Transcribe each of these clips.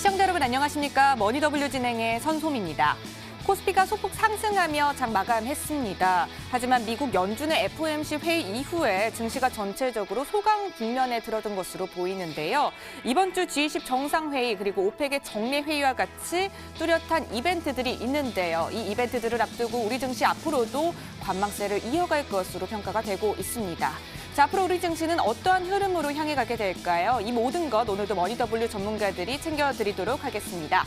시청자 여러분 안녕하십니까? 머니더블유 진행의 선솜입니다. 코스피가 소폭 상승하며 장 마감했습니다. 하지만 미국 연준의 FOMC 회의 이후에 증시가 전체적으로 소강 국면에 들어든 것으로 보이는데요. 이번 주 G20 정상회의 그리고 오펙의 정례회의와 같이 뚜렷한 이벤트들이 있는데요. 이 이벤트들을 앞두고 우리 증시 앞으로도 관망세를 이어갈 것으로 평가가 되고 있습니다. 자, 앞으로 우리 증시는 어떠한 흐름으로 향해 가게 될까요? 이 모든 것 오늘도 머니더블유 전문가들이 챙겨드리도록 하겠습니다.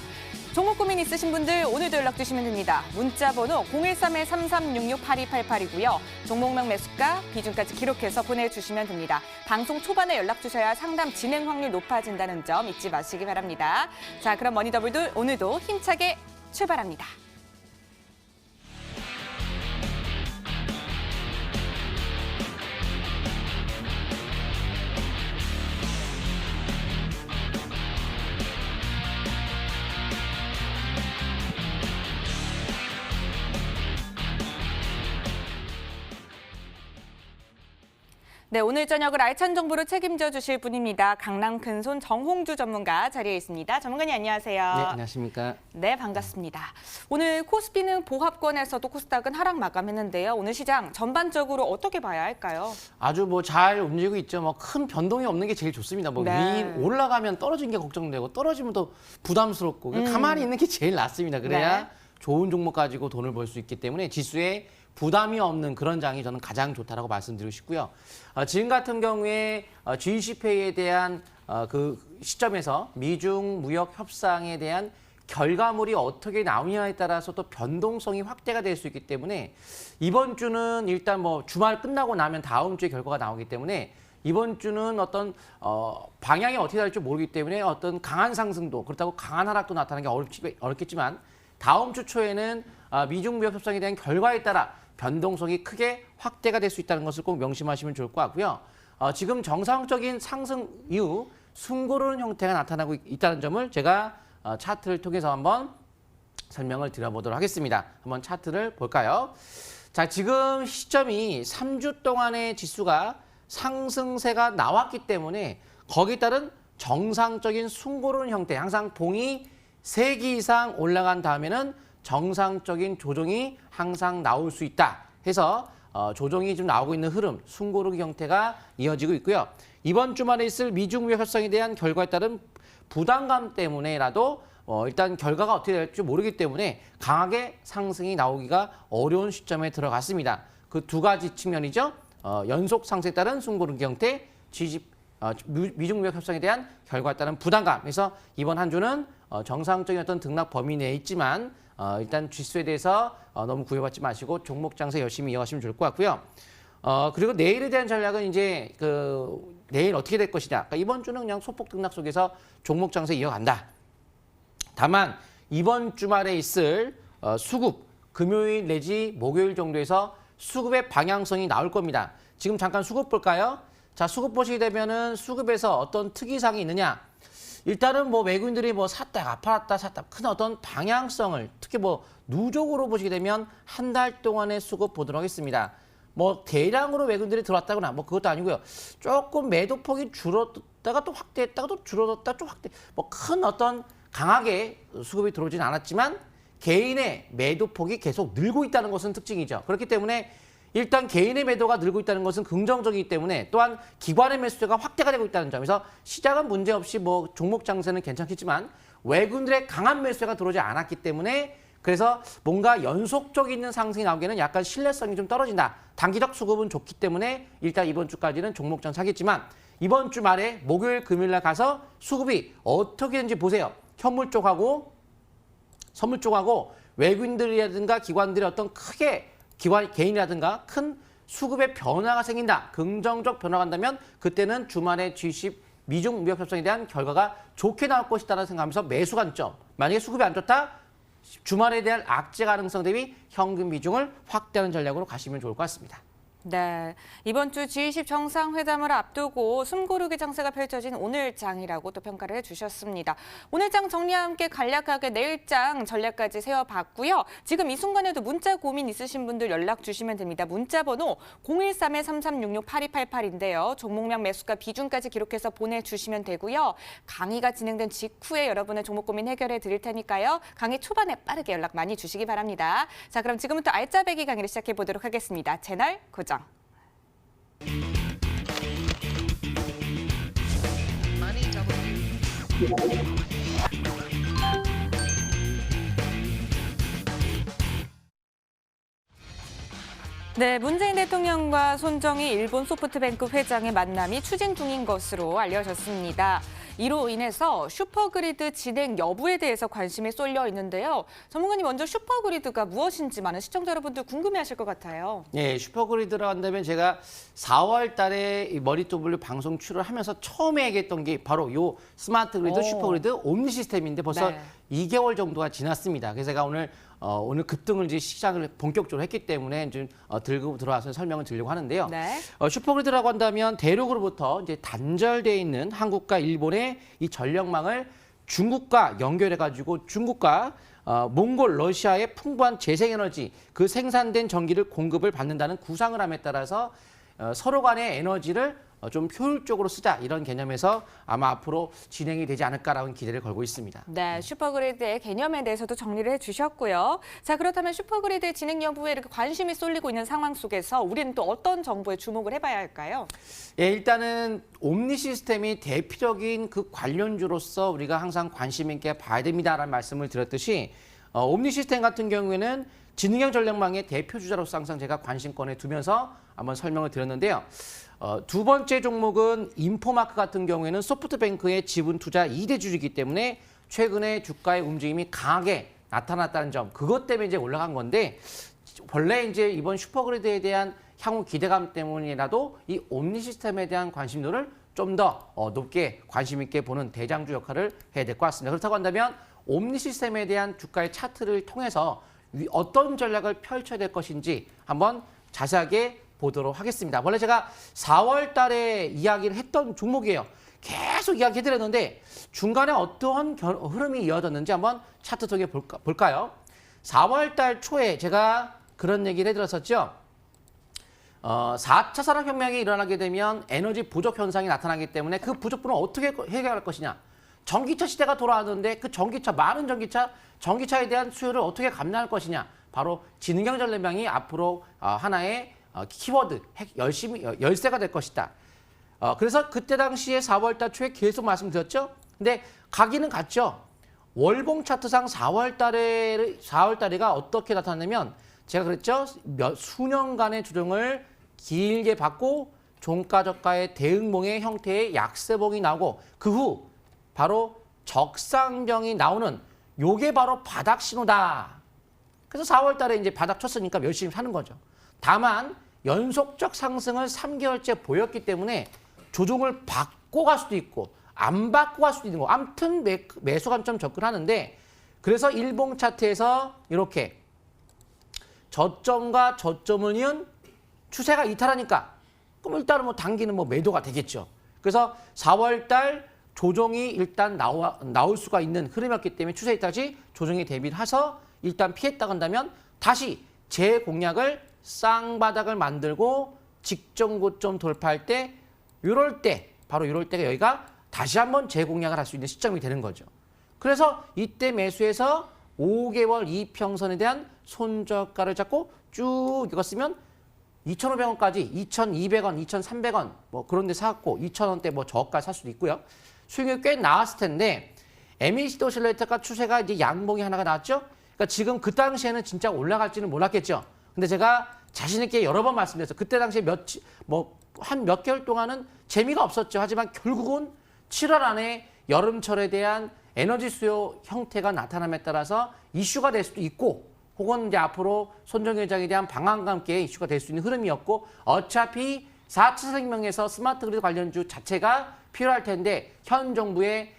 종목 고민 있으신 분들 오늘도 연락 주시면 됩니다. 문자 번호 013-3366-8288이고요. 종목명 매수가, 비중까지 기록해서 보내주시면 됩니다. 방송 초반에 연락 주셔야 상담 진행 확률 높아진다는 점 잊지 마시기 바랍니다. 자, 그럼 머니더블유 오늘도 힘차게 출발합니다. 네, 오늘 저녁을 알찬 정보로 책임져 주실 분입니다. 강남 큰손 정홍주 전문가 자리에 있습니다. 전문가님 안녕하세요. 네, 안녕하십니까. 네, 반갑습니다. 오늘 코스피는 보합권에서도 코스닥은 하락 마감했는데요. 오늘 시장 전반적으로 어떻게 봐야 할까요? 아주 잘 움직이고 있죠. 큰 변동이 없는 게 제일 좋습니다. 네. 위 올라가면 떨어진 게 걱정되고 떨어지면 또 부담스럽고 가만히 있는 게 제일 낫습니다. 그래야 네. 좋은 종목 가지고 돈을 벌 수 있기 때문에 지수에 부담이 없는 그런 장이 저는 가장 좋다라고 말씀드리고 싶고요. 지금 같은 경우에 G20 회의에 대한 그 시점에서 미중 무역 협상에 대한 결과물이 어떻게 나오냐에 따라서 또 변동성이 확대가 될 수 있기 때문에 이번 주는 일단 주말 끝나고 나면 다음 주에 결과가 나오기 때문에 이번 주는 어떤 방향이 어떻게 될지 모르기 때문에 어떤 강한 상승도 그렇다고 강한 하락도 나타나기 어렵겠지만 다음 주 초에는 미중 무역 협상에 대한 결과에 따라 변동성이 크게 확대가 될 수 있다는 것을 꼭 명심하시면 좋을 것 같고요. 지금 정상적인 상승 이후 숨고르는 형태가 나타나고 있다는 점을 제가 차트를 통해서 한번 설명을 드려보도록 하겠습니다. 한번 차트를 볼까요? 자, 지금 시점이 3주 동안의 지수가 상승세가 나왔기 때문에 거기에 따른 정상적인 숨고르는 형태, 항상 봉이 3개 이상 올라간 다음에는 정상적인 조정이 항상 나올 수 있다 해서 조정이 좀 나오고 있는 흐름, 숨고르기 형태가 이어지고 있고요. 이번 주말에 있을 미중 무역 협상에 대한 결과에 따른 부담감 때문에라도 일단 결과가 어떻게 될지 모르기 때문에 강하게 상승이 나오기가 어려운 시점에 들어갔습니다. 그 두 가지 측면이죠. 연속 상승에 따른 숨고르기 형태, 미중 무역 협상에 대한 결과에 따른 부담감. 그래서 이번 한 주는 정상적인 어떤 등락 범위 내에 있지만 일단 지수에 대해서 너무 구애받지 마시고 종목 장세 열심히 이어가시면 좋을 것 같고요. 그리고 내일에 대한 전략은 이제 내일 어떻게 될 것이냐. 그러니까 이번 주는 그냥 소폭 등락 속에서 종목 장세 이어간다. 다만 이번 주말에 있을 수급, 금요일 내지 목요일 정도에서 수급의 방향성이 나올 겁니다. 지금 잠깐 수급 볼까요? 자, 수급 보시게 되면은 수급에서 어떤 특이사항이 있느냐? 일단은 외국인들이 샀다가 팔았다 샀다 큰 어떤 방향성을 특히 누적으로 보시게 되면 한 달 동안의 수급 보도록 하겠습니다. 대량으로 외국인들이 들어왔다거나 그것도 아니고요. 조금 매도폭이 줄었다가 또 확대했다가 또 줄어들었다가 또 확대. 큰 어떤 강하게 수급이 들어오진 않았지만 개인의 매도폭이 계속 늘고 있다는 것은 특징이죠. 그렇기 때문에 일단 개인의 매도가 늘고 있다는 것은 긍정적이기 때문에 또한 기관의 매수세가 확대가 되고 있다는 점에서 시장은 문제없이 종목 장세는 괜찮겠지만 외국인들의 강한 매수세가 들어오지 않았기 때문에 그래서 뭔가 연속적 있는 상승이 나오기에는 약간 신뢰성이 좀 떨어진다. 단기적 수급은 좋기 때문에 일단 이번 주까지는 종목 장세 하겠지만 이번 주 말에 목요일 금요일 날 가서 수급이 어떻게 되는지 보세요. 현물 쪽하고 선물 쪽하고 외국인들이라든가 기관들이 어떤 크게 개인이라든가 큰 수급의 변화가 생긴다. 긍정적 변화가 간다면 그때는 주말에 G20 미중 무역 협상에 대한 결과가 좋게 나올 것이다라는 생각하면서 매수 관점. 만약에 수급이 안 좋다. 주말에 대한 악재 가능성 대비 현금 비중을 확대하는 전략으로 가시면 좋을 것 같습니다. 네, 이번 주 G20 정상회담을 앞두고 숨고르기 장세가 펼쳐진 오늘장이라고 또 평가를 해주셨습니다. 오늘장 정리와 함께 간략하게 내일장 전략까지 세워봤고요. 지금 이 순간에도 문자 고민 있으신 분들 연락 주시면 됩니다. 문자 번호 013-3366-8288인데요. 종목명 매수가 비중까지 기록해서 보내주시면 되고요. 강의가 진행된 직후에 여러분의 종목 고민 해결해 드릴 테니까요. 강의 초반에 빠르게 연락 많이 주시기 바랍니다. 자, 그럼 지금부터 알짜배기 강의를 시작해 보도록 하겠습니다. 채널 고정. 네, 문재인 대통령과 손정희 일본 소프트뱅크 회장의 만남이 추진 중인 것으로 알려졌습니다. 이로 인해서 슈퍼그리드 진행 여부에 대해서 관심이 쏠려 있는데요. 전문가님 먼저 슈퍼그리드가 무엇인지 많은 시청자 여러분들 궁금해하실 것 같아요. 예, 슈퍼그리드라고 한다면 제가 4월 달에 이 머리투블 방송 출연을 하면서 처음에 얘기했던 게 바로 요 스마트 그리드, 슈퍼그리드, 옴니 시스템인데 벌써 네. 2개월 정도가 지났습니다. 그래서 제가 오늘 급등을 이제 시작을 본격적으로 했기 때문에 좀 들고 들어와서 설명을 드리려고 하는데요. 네. 슈퍼그리드라고 한다면 대륙으로부터 이제 단절돼 있는 한국과 일본의 이 전력망을 중국과 연결해가지고 중국과 몽골, 러시아의 풍부한 재생에너지 그 생산된 전기를 공급을 받는다는 구상을 함에 따라서 서로 간의 에너지를 좀 효율적으로 쓰자 이런 개념에서 아마 앞으로 진행이 되지 않을까라는 기대를 걸고 있습니다. 네, 슈퍼그리드의 개념에 대해서도 정리를 해주셨고요. 자, 그렇다면 슈퍼그리드의 진행 여부에 이렇게 관심이 쏠리고 있는 상황 속에서 우리는 또 어떤 정보에 주목을 해봐야 할까요? 예, 일단은 옴니 시스템이 대표적인 그 관련주로서 우리가 항상 관심 있게 봐야 됩니다라는 말씀을 드렸듯이 옴니 시스템 같은 경우에는 지능형 전력망의 대표 주자로서 항상 제가 관심권에 두면서 한번 설명을 드렸는데요. 두 번째 종목은 인포마크 같은 경우에는 소프트뱅크의 지분 투자 2대 주주이기 때문에 최근에 주가의 움직임이 강하게 나타났다는 점, 그것 때문에 이제 올라간 건데 원래 이제 이번 슈퍼그리드에 대한 향후 기대감 때문이라도 이 옴니 시스템에 대한 관심도를 좀 더 높게 관심 있게 보는 대장주 역할을 해야 될 것 같습니다. 그렇다고 한다면 옴니 시스템에 대한 주가의 차트를 통해서 어떤 전략을 펼쳐야 될 것인지 한번 자세하게 보도록 하겠습니다. 원래 제가 4월 달에 이야기를 했던 종목이에요. 계속 이야기해드렸는데 중간에 어떠한 흐름이 이어졌는지 한번 차트 통해 볼까요? 4월 달 초에 제가 그런 얘기를 해드렸었죠. 4차 산업혁명이 일어나게 되면 에너지 부족 현상이 나타나기 때문에 그 부족분을 어떻게 해결할 것이냐. 전기차 시대가 돌아왔는데 그 많은 전기차에 대한 수요를 어떻게 감당할 것이냐. 바로 지능형 전력망이 앞으로 하나의 키워드, 열쇠가 될 것이다. 그래서 그때 당시에 4월 달 초에 계속 말씀드렸죠. 근데 가기는 갔죠. 월봉 차트상 4월 달에가 어떻게 나타나냐면 제가 그랬죠. 수년간의 조정을 길게 받고 종가 저가의 대응봉의 형태의 약세봉이 나오고 그 후 바로 적상정이 나오는 요게 바로 바닥 신호다. 그래서 4월 달에 이제 바닥 쳤으니까 열심히 사는 거죠. 다만 연속적 상승을 3개월째 보였기 때문에 조종을 받고 갈 수도 있고 안 받고 갈 수도 있는 거. 아무튼 매수 관점 접근하는데 그래서 일봉 차트에서 이렇게 저점과 저점을 이은 추세가 이탈하니까 그럼 일단은 뭐 단기는 뭐 매도가 되겠죠. 그래서 4월 달 조정이 일단 나올 수가 있는 흐름이었기 때문에 추세 이탈시 조정에 대비를 해서 일단 피했다 한다면 다시 재공략을 쌍바닥을 만들고 직전 고점 돌파할 때 바로 이럴 때가 여기가 다시 한번 재공략을 할 수 있는 시점이 되는 거죠. 그래서 이때 매수해서 5개월 이평선에 대한 손저가를 잡고 쭉 읽었으면 2,500원까지 2,200원, 2,300원 뭐 그런 데 사갖고 2,000원대 뭐 저가 살 수도 있고요. 수익이 꽤 나왔을 텐데 MEC 오실레이터가 추세가 이제 양봉이 하나가 나왔죠. 그러니까 지금 그 당시에는 진짜 올라갈지는 몰랐겠죠. 근데 제가 자신 있게 여러 번 말씀드렸어요. 그때 당시에 한 몇 개월 동안은 재미가 없었죠. 하지만 결국은 7월 안에 여름철에 대한 에너지 수요 형태가 나타남에 따라서 이슈가 될 수도 있고 혹은 이제 앞으로 손정희 회장에 대한 방안과 함께 이슈가 될 수 있는 흐름이었고 어차피 4차 산업혁명에서 스마트 그리드 관련주 자체가 필요할 텐데 현 정부의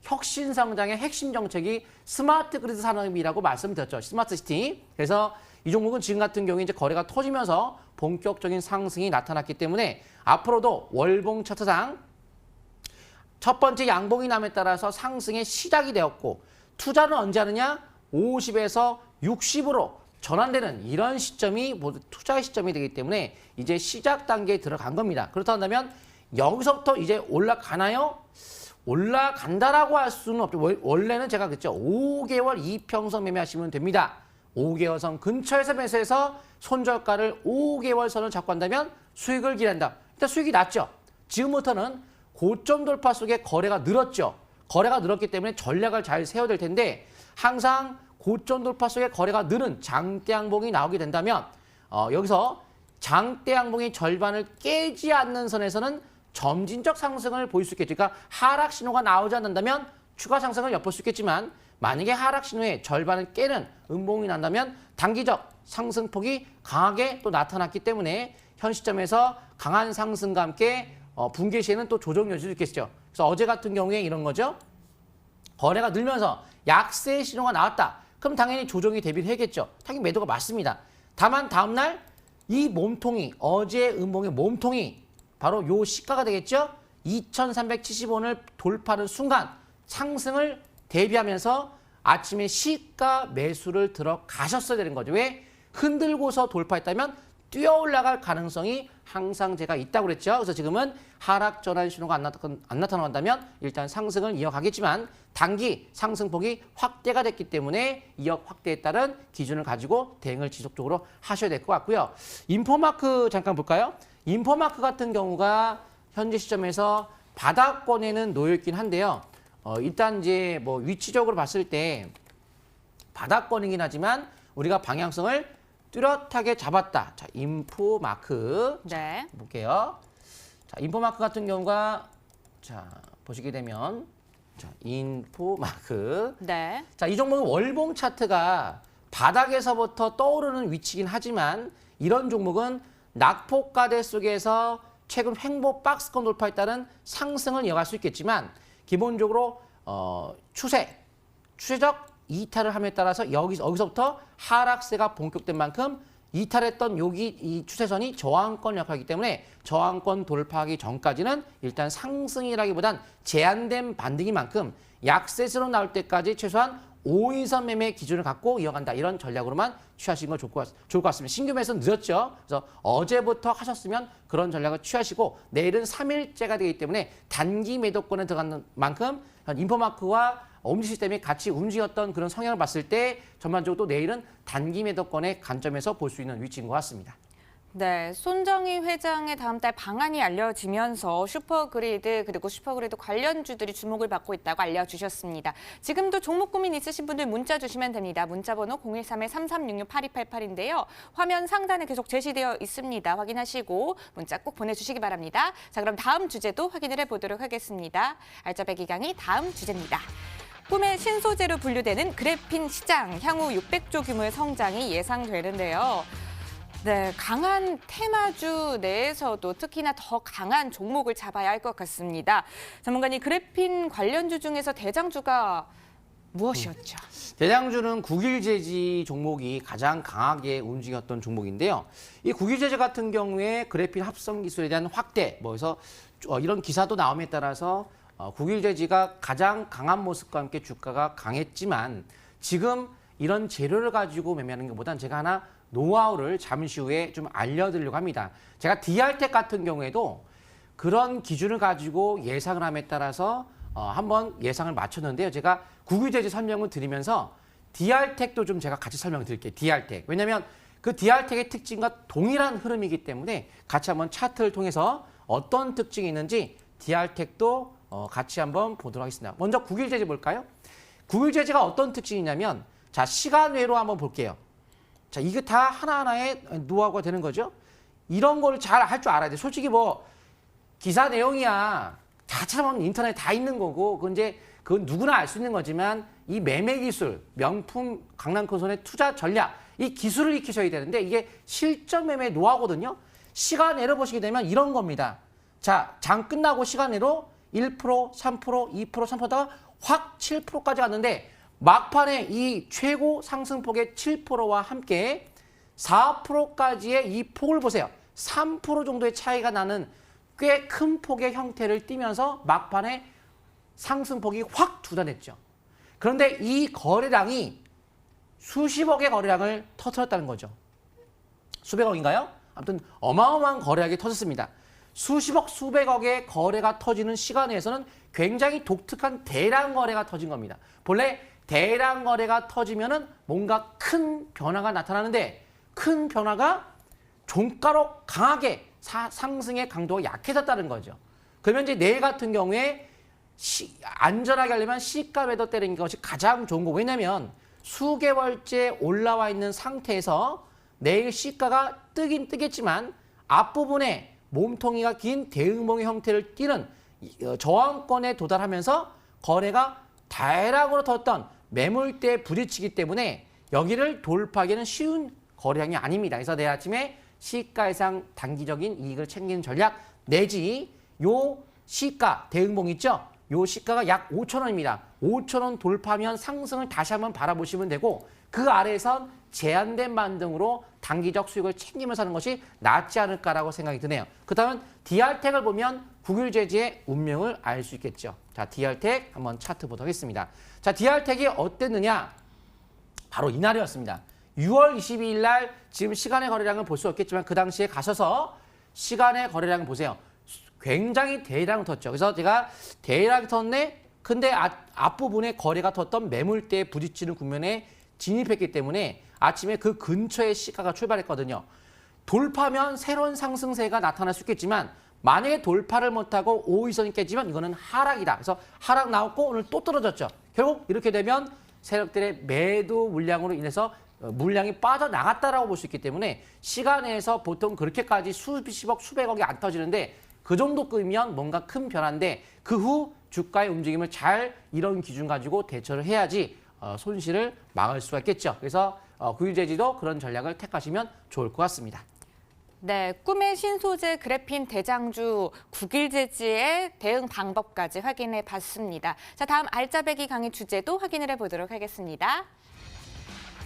혁신 성장의 핵심 정책이 스마트 그리드 산업이라고 말씀드렸죠. 스마트 시티. 그래서 이 종목은 지금 같은 경우에 이제 거래가 터지면서 본격적인 상승이 나타났기 때문에 앞으로도 월봉 차트상 첫 번째 양봉이 남에 따라서 상승의 시작이 되었고 투자는 언제 하느냐? 50에서 60으로 전환되는 이런 시점이 모두 투자의 시점이 되기 때문에 이제 시작 단계에 들어간 겁니다. 그렇다면 여기서부터 이제 올라가나요? 올라간다라고 할 수는 없죠. 원래는 제가 그랬죠. 5개월 이평선 매매하시면 됩니다. 5개월 선 근처에서 매수해서 손절가를 5개월 선을 잡고 한다면 수익을 기대한다. 일단 수익이 났죠. 지금부터는 고점 돌파 속에 거래가 늘었죠. 거래가 늘었기 때문에 전략을 잘 세워야 될 텐데 항상 고점 돌파 속에 거래가 느는 장대 양봉이 나오게 된다면 여기서 장대 양봉의 절반을 깨지 않는 선에서는 점진적 상승을 보일 수 있겠죠. 그러니까 하락 신호가 나오지 않는다면 추가 상승을 엿볼 수 있겠지만 만약에 하락 신호의 절반을 깨는 음봉이 난다면 단기적 상승폭이 강하게 또 나타났기 때문에 현 시점에서 강한 상승과 함께 분기 시에는 또 조정 여지도 있겠죠. 그래서 어제 같은 경우에 이런 거죠. 거래가 늘면서 약세 신호가 나왔다. 그럼 당연히 조정이 대비를 해야겠죠. 당연히 매도가 맞습니다. 다만 다음날 이 몸통이 어제 음봉의 몸통이 바로 요 시가가 되겠죠. 2370원을 돌파하는 순간 상승을 대비하면서 아침에 시가 매수를 들어가셨어야 되는 거죠. 왜? 흔들고서 돌파했다면 뛰어 올라갈 가능성이 항상 제가 있다고 그랬죠. 그래서 지금은 하락 전환 신호가 안 나타난다면 일단 상승을 이어가겠지만 단기 상승폭이 확대가 됐기 때문에 이어 확대에 따른 기준을 가지고 대응을 지속적으로 하셔야 될 것 같고요. 인포마크 잠깐 볼까요? 인포마크 같은 경우가 현재 시점에서 바닥권에는 놓여 있긴 한데요. 일단 이제 뭐 위치적으로 봤을 때 바닥권이긴 하지만 우리가 방향성을 뚜렷하게 잡았다. 자, 인포마크. 네. 자, 볼게요. 자, 인포마크 같은 경우가 자, 보시게 되면 자, 인포마크. 네. 자, 이 종목은 월봉 차트가 바닥에서부터 떠오르는 위치긴 하지만 이런 종목은 낙폭과대 속에서 최근 횡보 박스권 돌파에 따른 상승을 이어갈 수 있겠지만 기본적으로 추세적 이탈을 함에 따라서 여기서부터 하락세가 본격된 만큼 이탈했던 이 추세선이 저항권 역할이기 때문에 저항권 돌파하기 전까지는 일단 상승이라기보단 제한된 반등인 만큼 약세세로 나올 때까지 최소한 5인선 매매 기준을 갖고 이어간다. 이런 전략으로만 취하시는 거 좋을 것 같습니다. 신규 매수는 늦었죠. 그래서 어제부터 하셨으면 그런 전략을 취하시고 내일은 3일째가 되기 때문에 단기 매도권에 들어가는 만큼 인포마크와 엄지 시스템이 같이 움직였던 그런 성향을 봤을 때 전반적으로 또 내일은 단기 매도권의 관점에서 볼 수 있는 위치인 것 같습니다. 네, 손정희 회장의 다음 달 방안이 알려지면서 슈퍼그리드 그리고 슈퍼그리드 관련주들이 주목을 받고 있다고 알려주셨습니다. 지금도 종목 고민 있으신 분들 문자 주시면 됩니다. 문자번호 013-3366-8288인데요. 화면 상단에 계속 제시되어 있습니다. 확인하시고 문자 꼭 보내주시기 바랍니다. 자, 그럼 다음 주제도 확인을 해보도록 하겠습니다. 알짜배기 강의 다음 주제입니다. 꿈의 신소재로 분류되는 그래핀 시장, 향후 600조 규모의 성장이 예상되는데요. 네, 강한 테마주 내에서도 특히나 더 강한 종목을 잡아야 할 것 같습니다. 전문가님, 그래핀 관련주 중에서 대장주가 무엇이었죠? 대장주는 국일제지 종목이 가장 강하게 움직였던 종목인데요. 이 국일제지 같은 경우에 그래핀 합성 기술에 대한 확대, 그래서 이런 기사도 나옴에 따라서 국일제지가 가장 강한 모습과 함께 주가가 강했지만 지금 이런 재료를 가지고 매매하는 것보다는 제가 하나 노하우를 잠시 후에 좀 알려드리려고 합니다. 제가 DR텍 같은 경우에도 그런 기준을 가지고 예상을 함에 따라서 한번 예상을 맞췄는데요. 제가 국유제지 설명을 드리면서 DR텍도 좀 제가 같이 설명을 드릴게요. DR텍. 왜냐하면 그 DR텍의 특징과 동일한 흐름이기 때문에 같이 한번 차트를 통해서 어떤 특징이 있는지 DR텍도 같이 한번 보도록 하겠습니다. 먼저 국유제지 볼까요? 국유제지가 어떤 특징이냐면 자, 시간 외로 한번 볼게요. 자, 이게 다 하나하나의 노하우가 되는 거죠. 이런 걸 잘 할 줄 알아야 돼. 솔직히 뭐 기사 내용이야 다 찾아보면 인터넷에 다 있는 거고 그건 누구나 알 수 있는 거지만 이 매매 기술, 명품 강남콘손의 투자 전략, 이 기술을 익히셔야 되는데 이게 실전 매매 노하우거든요. 시간 외로 보시게 되면 이런 겁니다. 자, 장 끝나고 시간 외로 1%, 3%, 2%, 3%다가 확 7%까지 갔는데 막판에 이 최고 상승폭의 7%와 함께 4%까지의 이 폭을 보세요. 3% 정도의 차이가 나는 꽤 큰 폭의 형태를 띠면서 막판에 상승폭이 확 두단했죠. 그런데 이 거래량이 수십억의 거래량을 터뜨렸다는 거죠. 수백억인가요? 아무튼 어마어마한 거래량이 터졌습니다. 수십억, 수백억의 거래가 터지는 시간에서는 굉장히 독특한 대량 거래가 터진 겁니다. 본래 대량 거래가 터지면은 뭔가 큰 변화가 나타나는데 큰 변화가 종가로 강하게 상승의 강도가 약해졌다는 거죠. 그러면 이제 내일 같은 경우에 안전하게 하려면 시가매도 때리는 것이 가장 좋은 거. 왜냐면 수개월째 올라와 있는 상태에서 내일 시가가 뜨긴 뜨겠지만 앞부분에 몸통이가 긴 대응봉의 형태를 띠는 저항권에 도달하면서 거래가 대량으로 떴던 매물대에 부딪히기 때문에 여기를 돌파하기는 쉬운 거래량이 아닙니다. 그래서 내일 아침에 시가 이상 단기적인 이익을 챙기는 전략 내지 요 시가 대응봉 있죠? 요 시가가 약 5,000원입니다. 5,000원 돌파하면 상승을 다시 한번 바라보시면 되고 그 아래에선 제한된 반등으로 단기적 수익을 챙기면서 하는 것이 낫지 않을까라고 생각이 드네요. 그렇다면 DR텍을 보면 국유재지의 운명을 알 수 있겠죠. 자, DR텍 한번 차트 보도록 하겠습니다. 자, DR텍이 어땠느냐? 바로 이날이었습니다. 6월 22일 날 지금 시간의 거래량을 볼 수 없겠지만 그 당시에 가셔서 시간의 거래량을 보세요. 굉장히 대량을 텄죠. 그래서 제가 대량이 텄네? 근데 앞부분에 거래가 텄던 매물대에 부딪히는 국면에 진입했기 때문에 아침에 그 근처에 시가가 출발했거든요. 돌파하면 새로운 상승세가 나타날 수 있겠지만 만약에 돌파를 못하고 5일선이 깨지면 이거는 하락이다. 그래서 하락 나왔고 오늘 또 떨어졌죠. 결국 이렇게 되면 세력들의 매도 물량으로 인해서 물량이 빠져나갔다라고 볼 수 있기 때문에 시간에서 보통 그렇게까지 수십억, 수백억이 안 터지는데 그 정도 끄면 뭔가 큰 변화인데 그 후 주가의 움직임을 잘 이런 기준 가지고 대처를 해야지 손실을 막을 수가 있겠죠. 그래서 국유재지도 그런 전략을 택하시면 좋을 것 같습니다. 네, 꿈의 신소재 그래핀 대장주 국일재지의 대응 방법까지 확인해 봤습니다. 자, 다음 알짜배기 강의 주제도 확인을 해보도록 하겠습니다.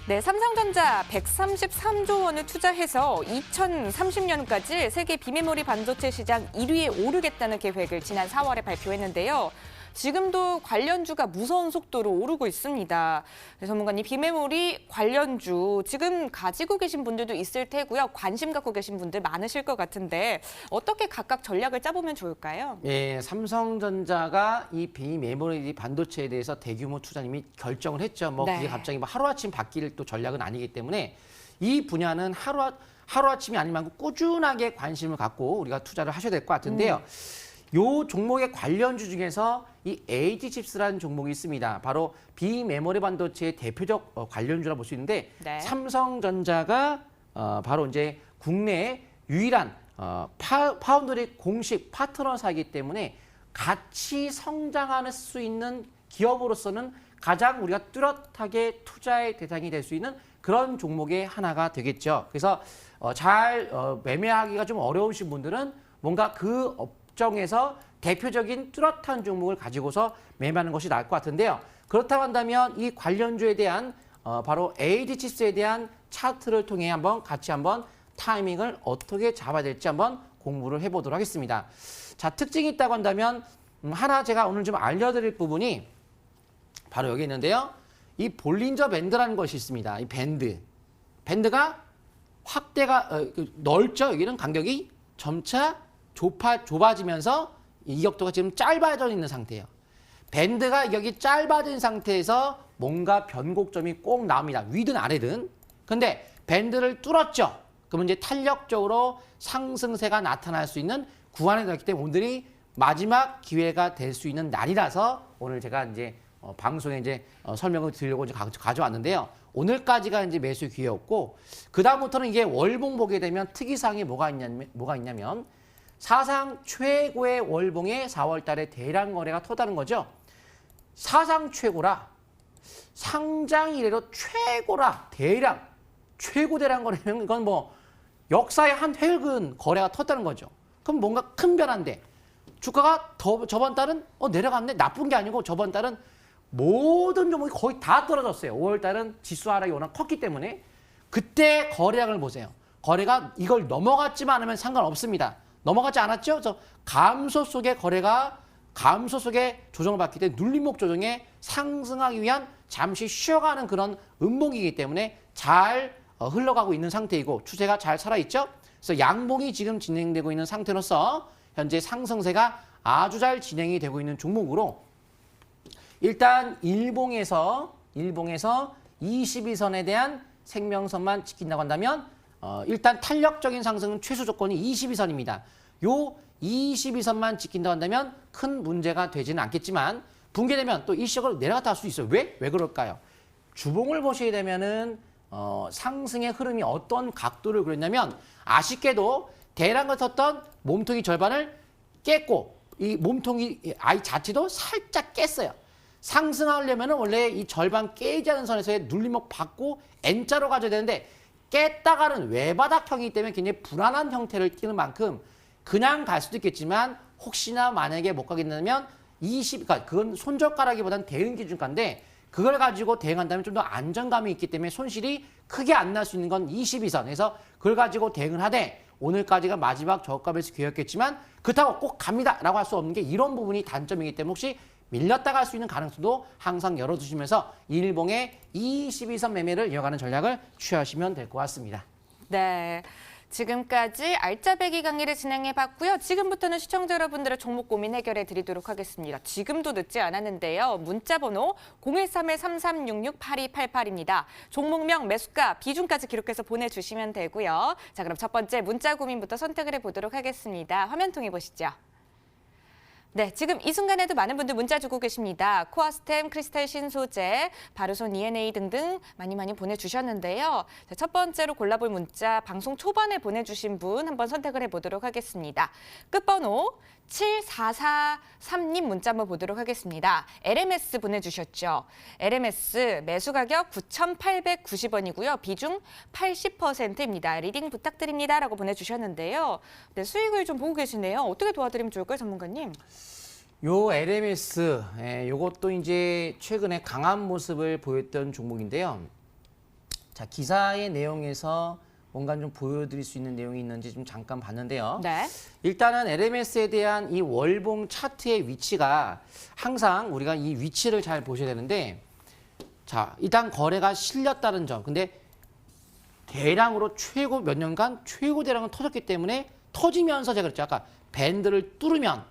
네, 삼성전자 133조 원을 투자해서 2030년까지 세계 비메모리 반도체 시장 1위에 오르겠다는 계획을 지난 4월에 발표했는데요. 지금도 관련주가 무서운 속도로 오르고 있습니다. 네, 전문가님, 비메모리 관련주 지금 가지고 계신 분들도 있을 테고요. 관심 갖고 계신 분들 많으실 것 같은데 어떻게 각각 전략을 짜보면 좋을까요? 예, 삼성전자가 이 비메모리 반도체에 대해서 대규모 투자 이미 결정을 했죠. 뭐 네. 그게 갑자기 뭐 하루아침 바뀔 또 전략은 아니기 때문에 이 분야는 하루아침이 아니면 꾸준하게 관심을 갖고 우리가 투자를 하셔야 될 것 같은데요. 요 종목의 관련주 중에서 이 AG칩스라는 종목이 있습니다. 바로 비메모리 반도체의 대표적 관련주라 볼 수 있는데 네. 삼성전자가 바로 이제 국내의 유일한 파운드리 공식 파트너사이기 때문에 같이 성장할 수 있는 기업으로서는 가장 우리가 뚜렷하게 투자의 대상이 될 수 있는 그런 종목의 하나가 되겠죠. 그래서 잘 매매하기가 좀 어려우신 분들은 뭔가 그 업종에서 대표적인 뚜렷한 종목을 가지고서 매매하는 것이 나을 것 같은데요. 그렇다고 한다면 이 관련주에 대한 바로 AG칩스에 대한 차트를 통해 같이 한번 타이밍을 어떻게 잡아야 될지 한번 공부를 해보도록 하겠습니다. 자, 특징이 있다고 한다면 하나 제가 오늘 좀 알려드릴 부분이 바로 여기 있는데요. 이 볼린저 밴드라는 것이 있습니다. 이 밴드가 확대가 넓죠. 여기는 간격이 점차 좁아지면서 이격도가 지금 짧아져 있는 상태예요. 밴드가 여기 짧아진 상태에서 뭔가 변곡점이 꼭 나옵니다. 위든 아래든. 근데 밴드를 뚫었죠. 그러면 이제 탄력적으로 상승세가 나타날 수 있는 구간에 들었기 때문에 오늘이 마지막 기회가 될 수 있는 날이라서 오늘 제가 이제 방송에 이제 설명을 드리려고 이제 가져왔는데요. 오늘까지가 이제 매수 기회였고 그 다음부터는 이게 월봉 보게 되면 특이사항이 뭐가 있냐면 사상 최고의 월봉에 4월 달에 대량 거래가 터다는 거죠. 사상 최고라. 상장 이래로 최고라. 대량. 최고 대량 거래면 이건 뭐 역사의 한 획은 거래가 텄다는 거죠. 그럼 뭔가 큰 변화인데 주가가 저번 달은 내려갔네. 나쁜 게 아니고 저번 달은 모든 종목이 거의 다 떨어졌어요. 5월 달은 지수 하락이 워낙 컸기 때문에 그때 거래량을 보세요. 거래가 이걸 넘어갔지만 않으면 상관없습니다. 넘어가지 않았죠? 그래서 감소 속의 거래가 감소 속에 조정을 받기 때문에 눌림목 조정에 상승하기 위한 잠시 쉬어가는 그런 음봉이기 때문에 잘 흘러가고 있는 상태이고 추세가 잘 살아있죠? 그래서 양봉이 지금 진행되고 있는 상태로서 현재 상승세가 아주 잘 진행이 되고 있는 종목으로 일단 일봉에서 22선에 대한 생명선만 지킨다고 한다면 일단 탄력적인 상승은 최소 조건이 22선입니다. 요 22선만 지킨다고 한다면 큰 문제가 되지는 않겠지만 붕괴되면 또 일시적으로 내려갔다 할 수 있어요. 왜 그럴까요? 주봉을 보시게 되면은 상승의 흐름이 어떤 각도를 그렸냐면 아쉽게도 대량을 탔던 몸통이 절반을 깼고 이 몸통이 아이 자체도 살짝 깼어요. 상승하려면 원래 이 절반 깨지 않은 선에서의 눌림목 받고 N자로 가져야 되는데 깼다가는 외바닥형이기 때문에 굉장히 불안한 형태를 띠는 만큼 그냥 갈 수도 있겠지만 혹시나 만약에 못 가겠다면 그러니까 그건 손절가라기보다는 대응 기준가인데 그걸 가지고 대응한다면 좀 더 안정감이 있기 때문에 손실이 크게 안 날 수 있는 건 22선. 그래서 그걸 가지고 대응을 하되 오늘까지가 마지막 저가에서 기회였겠지만 그렇다고 꼭 갑니다라고 할 수 없는 게 이런 부분이 단점이기 때문에 혹시 밀렸다 갈 수 있는 가능성도 항상 열어두시면서 일봉의 22선 매매를 이어가는 전략을 취하시면 될 것 같습니다. 네. 지금까지 알짜배기 강의를 진행해봤고요. 지금부터는 시청자 여러분들의 종목 고민 해결해 드리도록 하겠습니다. 지금도 늦지 않았는데요. 문자번호 013-3366-8288입니다. 종목명, 매수가, 비중까지 기록해서 보내주시면 되고요. 자, 그럼 첫 번째 문자 고민부터 선택을 해보도록 하겠습니다. 화면 통해 보시죠. 네, 지금 이 순간에도 많은 분들 문자 주고 계십니다. 코아스템, 크리스탈 신소재, 바르손 ENA 등등 많이 보내주셨는데요. 자, 첫 번째로 골라볼 문자 방송 초반에 보내주신 분 한번 선택을 해보도록 하겠습니다. 끝번호 7443님 문자 한번 보도록 하겠습니다. LMS 보내주셨죠. LMS 매수 가격 9,890원이고요. 비중 80%입니다. 리딩 부탁드립니다. 라고 보내주셨는데요. 네, 수익을 좀 보고 계시네요. 어떻게 도와드리면 좋을까요, 전문가님? 요 LMS, 요것도 이제 최근에 강한 모습을 보였던 종목인데요. 자, 기사의 내용에서 뭔가 좀 보여드릴 수 있는 내용이 있는지 좀 잠깐 봤는데요. 네. 일단은 LMS에 대한 이 월봉 차트의 위치가 항상 우리가 이 위치를 잘 보셔야 되는데 자, 일단 거래가 실렸다는 점. 근데 대량으로 최고 몇 년간 최고 대량은 터졌기 때문에 터지면서 제가 그랬죠. 아까 밴드를 뚫으면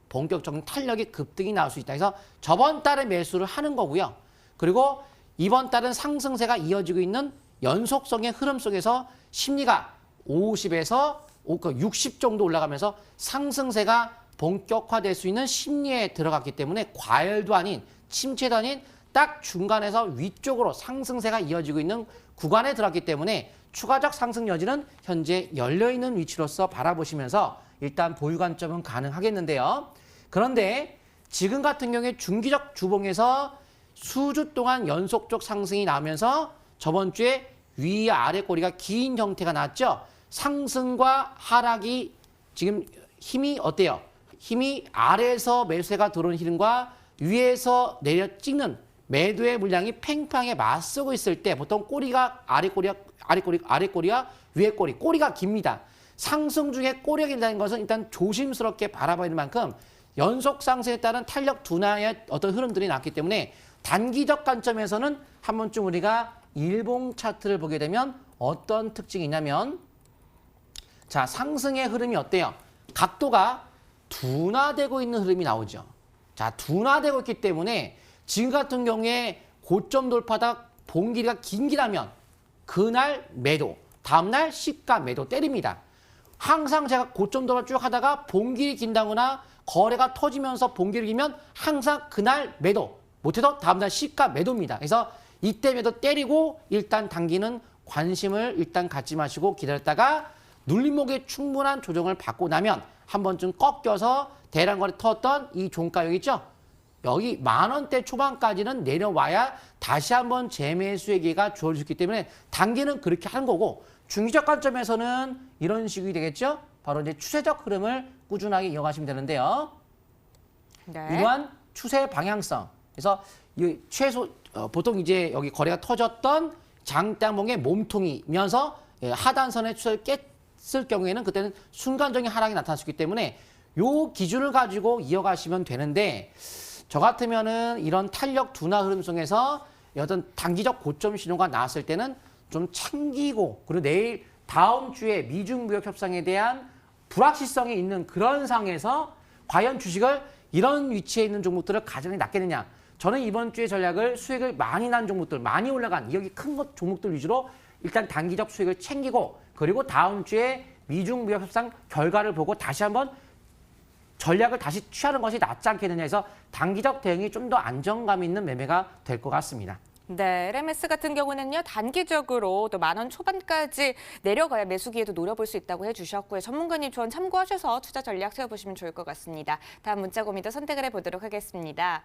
본격적인 탄력이 급등이 나올 수 있다. 그래서 저번 달에 매수를 하는 거고요. 그리고 이번 달은 상승세가 이어지고 있는 연속성의 흐름 속에서 심리가 50에서 60 정도 올라가면서 상승세가 본격화될 수 있는 심리에 들어갔기 때문에 과열도 아닌 침체도 아닌 딱 중간에서 위쪽으로 상승세가 이어지고 있는 구간에 들어갔기 때문에 추가적 상승 여지는 현재 열려있는 위치로서 바라보시면서 일단 보유 관점은 가능하겠는데요. 그런데 지금 같은 경우에 중기적 주봉에서 수주 동안 연속적 상승이 나오면서 저번 주에 위아래 꼬리가 긴 형태가 났죠. 상승과 하락이 지금 힘이 어때요? 힘이 아래에서 매수세가 들어오는 흐름과 위에서 내려 찍는 매도의 물량이 팽팽하게 맞서고 있을 때 보통 꼬리가 아래 꼬리와 위에 꼬리가 깁니다. 상승 중에 꼬리가 긴다는 것은 일단 조심스럽게 바라봐야 할 만큼 연속 상승에 따른 탄력 둔화의 어떤 흐름들이 났기 때문에 단기적 관점에서는 한 번쯤 우리가 일봉 차트를 보게 되면 어떤 특징이 있냐면 자, 상승의 흐름이 어때요? 각도가 둔화되고 있는 흐름이 나오죠. 자, 둔화되고 있기 때문에 지금 같은 경우에 고점 돌파다 봉길이가 긴 기라면 그날 매도, 다음날 시가 매도 때립니다. 항상 제가 고점 돌파 쭉 하다가 봉길이 긴다거나 거래가 터지면서 봉길이 기면 항상 그날 매도, 못해도 다음날 시가 매도입니다. 그래서 이때 매도 때리고 일단 당기는 관심을 일단 갖지 마시고 기다렸다가 눌림목에 충분한 조정을 받고 나면 한 번쯤 꺾여서 대량 거래 터졌던 이 종가 여기 있죠? 여기 10,000원대 초반까지는 내려와야 다시 한번 재매수의 기회가 주어졌기 때문에 단기는 그렇게 하는 거고 중기적 관점에서는 이런 식이 되겠죠? 바로 이제 추세적 흐름을 꾸준하게 이어가시면 되는데요. 네. 이러한 추세 방향성. 그래서 이 최소 보통 이제 여기 거래가 터졌던 장대항봉의 몸통이면서 하단선의 추세를 깼을 경우에는 그때는 순간적인 하락이 나타날 수 있기 때문에 요 기준을 가지고 이어가시면 되는데 저 같으면은 이런 탄력 둔화 흐름 속에서 어떤 단기적 고점 신호가 나왔을 때는 좀 챙기고 그리고 내일 다음 주에 미중 무역 협상에 대한 불확실성이 있는 그런 상황에서 과연 주식을 이런 위치에 있는 종목들을 가장 낫겠느냐. 저는 이번 주에 전략을 수익을 많이 난 종목들, 많이 올라간 여기 큰 것 종목들 위주로 일단 단기적 수익을 챙기고 그리고 다음 주에 미중 무역 협상 결과를 보고 다시 한번 전략을 다시 취하는 것이 낫지 않겠느냐 해서 단기적 대응이 좀 더 안정감 있는 매매가 될 것 같습니다. 네, LMS 같은 경우는요, 단기적으로 또 10,000원 초반까지 내려가야 매수 기회도 노려볼 수 있다고 해주셨고요. 전문가님 조언 참고하셔서 투자 전략 세워보시면 좋을 것 같습니다. 다음 문자 고민도 선택을 해보도록 하겠습니다.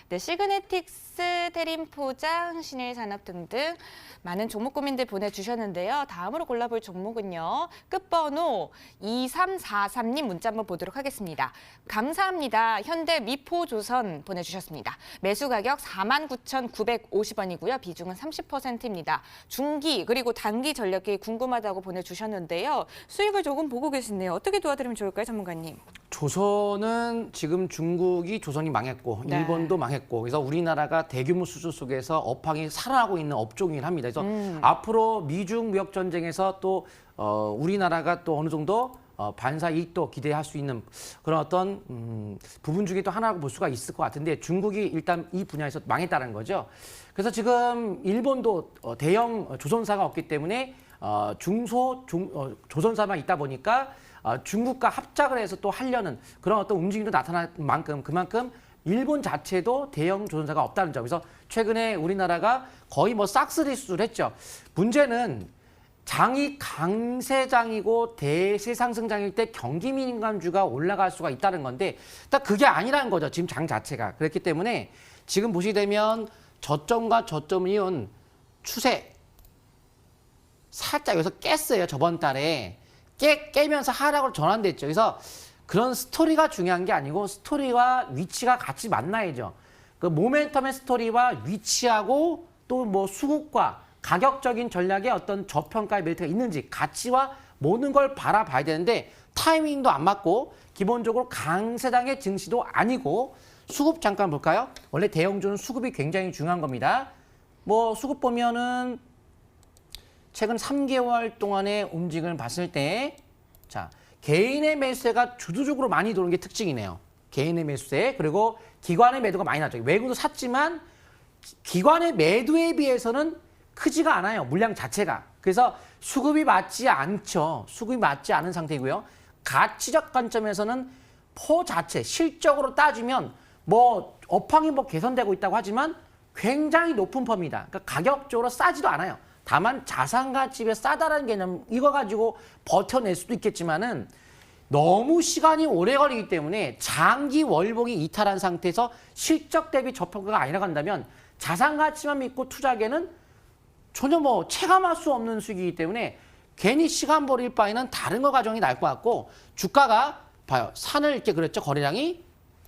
네, 시그네틱스, 테림포장, 신일산업 등등 많은 종목 고민들 보내주셨는데요. 다음으로 골라볼 종목은요. 끝번호 2343님 문자 한번 보도록 하겠습니다. 감사합니다. 현대 미포조선 보내주셨습니다. 매수 가격 49,950원이고요. 비중은 30%입니다. 중기 그리고 단기 전략이 궁금하다고 보내주셨는데요. 수익을 조금 보고 계시네요. 어떻게 도와드리면 좋을까요, 전문가님? 조선은 지금 중국이 조선이 망했고 네. 일본도 망했고 그래서 우리나라가 대규모 수주 속에서 업황이 살아나고 있는 업종이긴 합니다. 그래서 앞으로 미중 무역 전쟁에서 또 우리나라가 또 어느 정도 반사 이익도 기대할 수 있는 그런 어떤 부분 중에 또 하나라고 볼 수가 있을 것 같은데 중국이 일단 이 분야에서 망했다는 거죠. 그래서 지금 일본도 대형 조선사가 없기 때문에 조선사만 있다 보니까 중국과 합작을 해서 또 하려는 그런 어떤 움직임도 나타날 만큼 그만큼 일본 자체도 대형 조선사가 없다는 점. 그래서 최근에 우리나라가 거의 뭐 싹쓸이 수주를 했죠. 문제는 장이 강세장이고 대세상승장일 때 경기 민감주가 올라갈 수가 있다는 건데 딱 그게 아니라는 거죠. 지금 장 자체가. 그렇기 때문에 지금 보시게 되면 저점과 저점 이은 추세 살짝 여기서 깼어요. 저번 달에. 깨면서 하락으로 전환됐죠. 그래서 그런 스토리가 중요한 게 아니고 스토리와 위치가 같이 만나야죠. 그 모멘텀의 스토리와 위치하고 또 뭐 수급과 가격적인 전략의 어떤 저평가의 메리트가 있는지 가치와 모든 걸 바라봐야 되는데 타이밍도 안 맞고 기본적으로 강세장의 증시도 아니고 수급 잠깐 볼까요? 원래 대형주는 수급이 굉장히 중요한 겁니다. 뭐 수급 보면은 최근 3개월 동안의 움직임을 봤을 때 자, 개인의 매수세가 주도적으로 많이 들어오는 게 특징이네요. 개인의 매수세 그리고 기관의 매도가 많이 나죠. 외국도 샀지만 기관의 매도에 비해서는 크지가 않아요. 물량 자체가. 그래서 수급이 맞지 않죠. 수급이 맞지 않은 상태이고요. 가치적 관점에서는 포 자체, 실적으로 따지면 뭐 업황이 뭐 개선되고 있다고 하지만 굉장히 높은 펌이다. 그러니까 가격적으로 싸지도 않아요. 다만 자산 가치에 싸다라는 개념 이거 가지고 버텨낼 수도 있겠지만은 너무 시간이 오래 걸리기 때문에 장기 월봉이 이탈한 상태에서 실적 대비 저평가가 안 나간다면 자산 가치만 믿고 투자하기에는 전혀 뭐 체감할 수 없는 수익이기 때문에 괜히 시간 버릴 바에는 다른 거 가정이 나을 것 같고 주가가 봐요. 산을 이렇게 그렸죠. 거래량이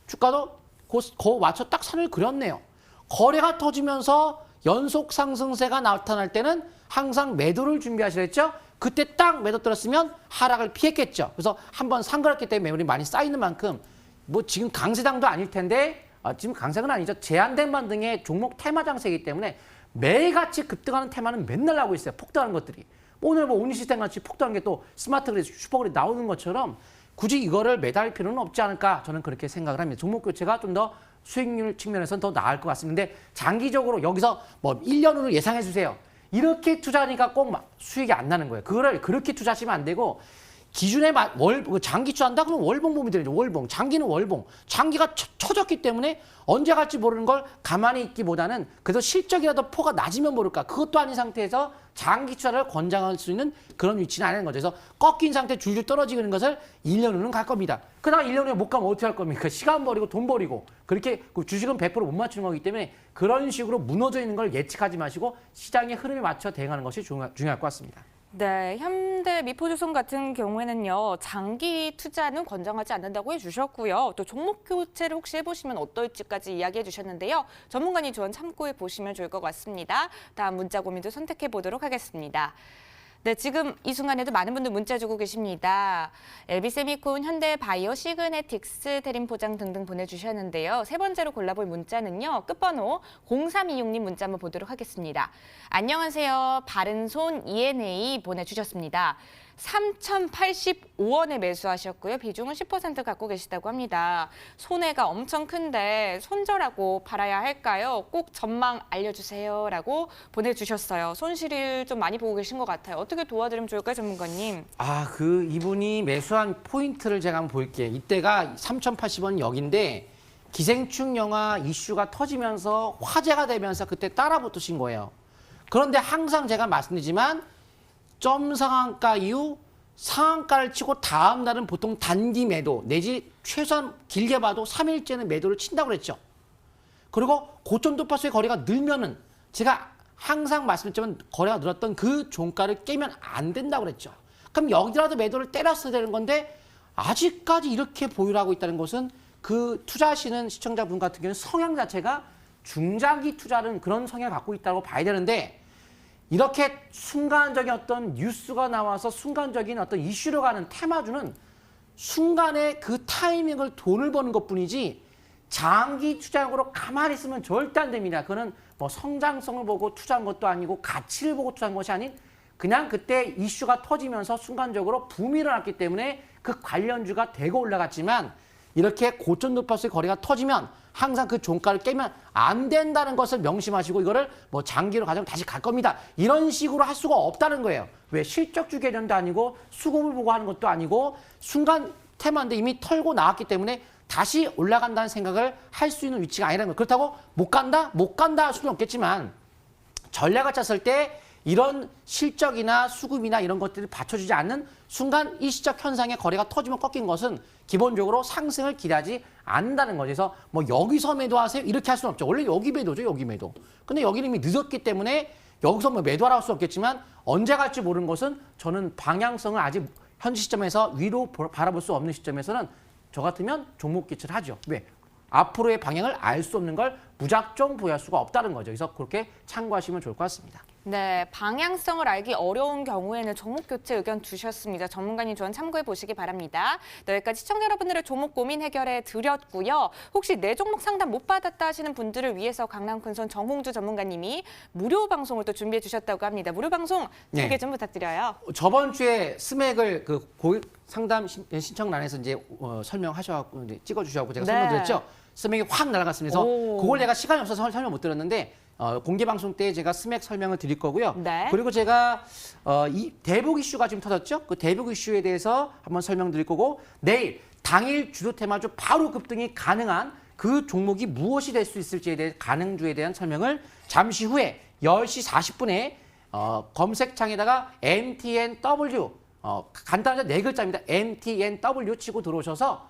주가도 그 맞춰 딱 산을 그렸네요. 거래가 터지면서 연속 상승세가 나타날 때는 항상 매도를 준비하시랬죠. 그때 딱 매도 들었으면 하락을 피했겠죠. 그래서 한번 상그렸기 때문에 매물이 많이 쌓이는 만큼 뭐 지금 강세장도 아닐 텐데 지금 강세는 아니죠. 제한된 반등의 종목 테마 장세이기 때문에 매일같이 급등하는 테마는 맨날 나오고 있어요. 폭등하는 것들이. 오늘 뭐 오니시스템 같이 폭등한 게 또 스마트그리드, 슈퍼그리드 나오는 것처럼 굳이 이거를 매달 필요는 없지 않을까 저는 그렇게 생각을 합니다. 종목 교체가 좀 더 수익률 측면에서는 더 나을 것 같습니다. 근데 장기적으로 여기서 뭐 1년 후를 예상해 주세요. 이렇게 투자하니까 꼭 수익이 안 나는 거예요. 그거를 그렇게 투자하시면 안 되고 기준에 장기 투자한다 그러면 월봉 보면 되죠. 월봉. 장기는 월봉. 장기가 처졌기 때문에 언제 갈지 모르는 걸 가만히 있기보다는 그래도 실적이라도 포가 낮으면 모를까. 그것도 아닌 상태에서 장기 투자를 권장할 수 있는 그런 위치는 아닌 거죠. 그래서 꺾인 상태 줄줄 떨어지는 것을 1년 후는 갈 겁니다. 그러다가 1년 후에 못 가면 어떻게 할 겁니까? 시간 버리고 돈 버리고. 그렇게 주식은 100% 못 맞추는 거기 때문에 그런 식으로 무너져 있는 걸 예측하지 마시고 시장의 흐름에 맞춰 대응하는 것이 중요할 것 같습니다. 네, 현대 미포조선 같은 경우에는요, 장기 투자는 권장하지 않는다고 해주셨고요. 또 종목 교체를 혹시 해보시면 어떨지까지 이야기해 주셨는데요. 전문가님 조언 참고해 보시면 좋을 것 같습니다. 다음 문자 고민도 선택해 보도록 하겠습니다. 네, 지금 이 순간에도 많은 분들 문자 주고 계십니다. LB세미콘, 현대바이오, 시그네틱스, 대림포장 등등 보내주셨는데요. 세 번째로 골라볼 문자는요. 끝번호 0326님 문자 한번 보도록 하겠습니다. 안녕하세요. 바른손 ENA 보내주셨습니다. 3,085원에 매수하셨고요. 비중은 10% 갖고 계시다고 합니다. 손해가 엄청 큰데 손절하고 팔아야 할까요? 꼭 전망 알려주세요. 라고 보내주셨어요. 손실을 좀 많이 보고 계신 것 같아요. 어떻게 도와드리면 좋을까요, 전문가님? 이분이 매수한 포인트를 제가 한번 볼게요. 이때가 3,080원 여기인데 기생충 영화 이슈가 터지면서 화제가 되면서 그때 따라 붙으신 거예요. 그런데 항상 제가 말씀드리지만 점 상한가 이후 상한가를 치고 다음 날은 보통 단기 매도 내지 최소한 길게 봐도 3일째는 매도를 친다고 그랬죠. 그리고 고점 돌파수의 거리가 늘면은 제가 항상 말씀드렸지만 거래가 늘었던 그 종가를 깨면 안 된다고 그랬죠. 그럼 여기라도 매도를 때렸어야 되는 건데 아직까지 이렇게 보유를 하고 있다는 것은 그 투자하시는 시청자분 같은 경우는 성향 자체가 중장기 투자는 그런 성향을 갖고 있다고 봐야 되는데 이렇게 순간적인 어떤 뉴스가 나와서 순간적인 어떤 이슈로 가는 테마주는 순간에 그 타이밍을 돈을 버는 것뿐이지 장기 투자용으로 가만히 있으면 절대 안 됩니다. 그거는 뭐 성장성을 보고 투자한 것도 아니고 가치를 보고 투자한 것이 아닌 그냥 그때 이슈가 터지면서 순간적으로 붐이 일어났기 때문에 그 관련주가 대거 올라갔지만 이렇게 고점 돌파수의 거래가 터지면 항상 그 종가를 깨면 안 된다는 것을 명심하시고 이거를 뭐 장기로 가자면 다시 갈 겁니다. 이런 식으로 할 수가 없다는 거예요. 왜 실적주 개념도 아니고 수급을 보고 하는 것도 아니고 순간 테마인데 이미 털고 나왔기 때문에 다시 올라간다는 생각을 할 수 있는 위치가 아니라는 거예요. 그렇다고 못 간다? 못 간다 할 수는 없겠지만 전략을 짰을 때 이런 실적이나 수급이나 이런 것들을 받쳐주지 않는 순간 일시적 현상의 거래가 터지면 꺾인 것은 기본적으로 상승을 기대하지 않는다는 거죠. 그래서 뭐 여기서 매도하세요 이렇게 할 수는 없죠. 원래 여기 매도죠, 여기 매도. 근데 여기는 이미 늦었기 때문에 여기서 뭐 매도하라고 할 수 없겠지만 언제 갈지 모르는 것은 저는 방향성을 아직 현재 시점에서 위로 바라볼 수 없는 시점에서는 저 같으면 종목 개최를 하죠. 왜? 앞으로의 방향을 알 수 없는 걸 무작정 보유할 수가 없다는 거죠. 그래서 그렇게 참고하시면 좋을 것 같습니다. 네, 방향성을 알기 어려운 경우에는 종목 교체 의견 주셨습니다. 전문가님 조언 참고해 보시기 바랍니다. 네, 여기까지 시청자 여러분들의 종목 고민 해결해 드렸고요. 혹시 내 종목 상담 못 받았다 하시는 분들을 위해서 강남 큰손 정홍주 전문가님이 무료 방송을 또 준비해 주셨다고 합니다. 무료 방송 소개 좀 부탁드려요. 저번 주에 스맥을 그 고객 상담 신청란에서 이제 설명하셔갖고 이제 찍어주셔갖고 제가 설명드렸죠. 스맥이 확 날아갔습니다. 그래서 그걸 내가 시간이 없어서 설명 못 드렸는데 공개 방송 때 제가 스맥 설명을 드릴 거고요. 네. 그리고 제가 이 대북 이슈가 지금 터졌죠. 그 대북 이슈에 대해서 한번 설명드릴 거고 내일 당일 주도 테마주 바로 급등이 가능한 그 종목이 무엇이 될 수 있을지에 대해 가능주에 대한 설명을 잠시 후에 10시 40분에 검색창에다가 MTNW 간단하게 네 글자입니다. MTNW 치고 들어오셔서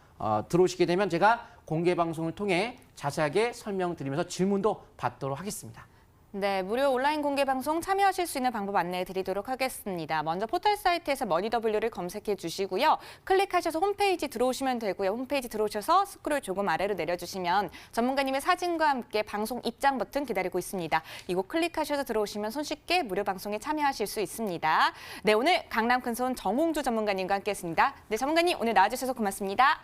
들어오시게 되면 제가 공개 방송을 통해 자세하게 설명드리면서 질문도 받도록 하겠습니다. 네, 무료 온라인 공개 방송 참여하실 수 있는 방법 안내해 드리도록 하겠습니다. 먼저 포털 사이트에서 머니W를 검색해 주시고요. 클릭하셔서 홈페이지 들어오시면 되고요. 홈페이지 들어오셔서 스크롤 조금 아래로 내려주시면 전문가님의 사진과 함께 방송 입장 버튼 기다리고 있습니다. 이거 클릭하셔서 들어오시면 손쉽게 무료 방송에 참여하실 수 있습니다. 네, 오늘 강남 큰손 정홍주 전문가님과 함께했습니다. 네, 전문가님 오늘 나와주셔서 고맙습니다.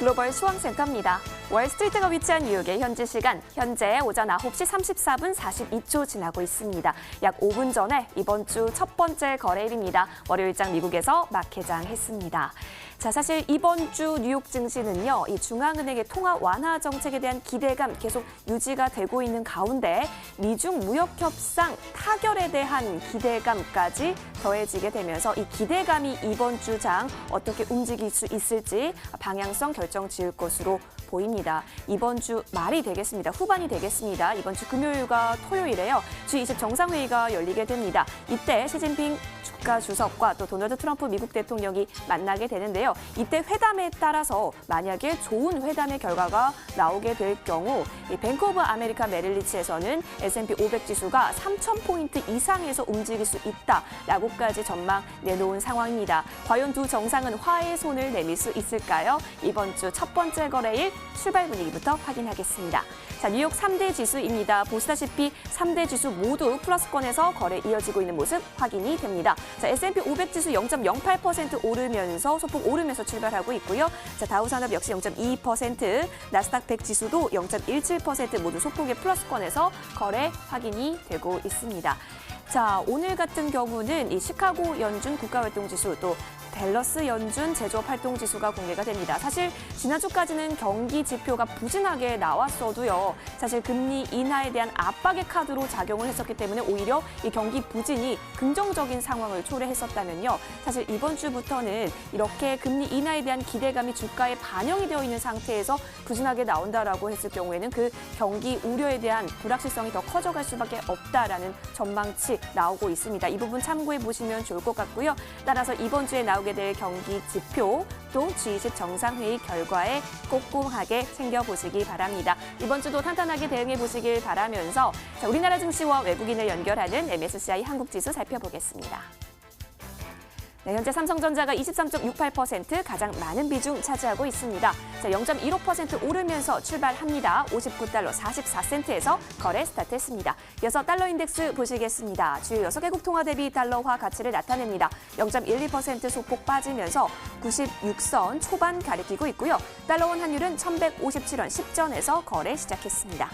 글로벌 시황센터입니다. 월스트리트가 위치한 뉴욕의 현지 시간, 현재 오전 9시 34분 42초 지나고 있습니다. 약 5분 전에 이번 주 첫 번째 거래일입니다. 월요일장 미국에서 막개장했습니다. 자, 사실 이번 주 뉴욕 증시는요, 이 중앙은행의 통화 완화 정책에 대한 기대감 계속 유지가 되고 있는 가운데 미중 무역 협상 타결에 대한 기대감까지 더해지게 되면서 이 기대감이 이번 주 장 어떻게 움직일 수 있을지 방향성 결정 지을 것으로 보입니다. 이번 주 말이 되겠습니다. 후반이 되겠습니다. 이번 주 금요일과 토요일에요. G20 정상회의가 열리게 됩니다. 이때 시진핑 국가 주석과 또 도널드 트럼프 미국 대통령이 만나게 되는데요. 이때 회담에 따라서 만약에 좋은 회담의 결과가 나오게 될 경우 이 뱅크 오브 아메리카 메릴리치에서는 S&P 500 지수가 3,000포인트 이상에서 움직일 수 있다라고까지 전망 내놓은 상황입니다. 과연 두 정상은 화해의 손을 내밀 수 있을까요? 이번 주 첫 번째 거래일 출발 분위기부터 확인하겠습니다. 자, 뉴욕 3대 지수입니다. 보시다시피 3대 지수 모두 플러스권에서 거래 이어지고 있는 모습 확인이 됩니다. 자, S&P 500 지수 0.08% 오르면서 소폭 오르면서 출발하고 있고요. 자, 다우산업 역시 0.22%, 나스닥 100 지수도 0.17% 모두 소폭의 플러스권에서 거래 확인이 되고 있습니다. 자, 오늘 같은 경우는 이 시카고 연준 국가활동지수 또 댈러스 연준 제조업 활동 지수가 공개가 됩니다. 사실 지난주까지는 경기 지표가 부진하게 나왔어도요. 사실 금리 인하에 대한 압박의 카드로 작용을 했었기 때문에 오히려 이 경기 부진이 긍정적인 상황을 초래했었다면요. 사실 이번 주부터는 이렇게 금리 인하에 대한 기대감이 주가에 반영이 되어 있는 상태에서 부진하게 나온다라고 했을 경우에는 그 경기 우려에 대한 불확실성이 더 커져갈 수밖에 없다라는 전망치 나오고 있습니다. 이 부분 참고해 보시면 좋을 것 같고요. 따라서 이번 주에 나오게 될 경기 지표 또 G20 정상회의 결과에 꼼꼼하게 챙겨보시기 바랍니다. 이번 주도 탄탄하게 대응해 보시길 바라면서 자, 우리나라 증시와 외국인을 연결하는 MSCI 한국지수 살펴보겠습니다. 네, 현재 삼성전자가 23.68% 가장 많은 비중 차지하고 있습니다. 자, 0.15% 오르면서 출발합니다. 59달러 44센트에서 거래 스타트했습니다. 이어서 달러 인덱스 보시겠습니다. 주요 6개국 통화 대비 달러화 가치를 나타냅니다. 0.12% 소폭 빠지면서 96선 초반 가리키고 있고요. 달러원 환율은 1,157원 10전에서 거래 시작했습니다.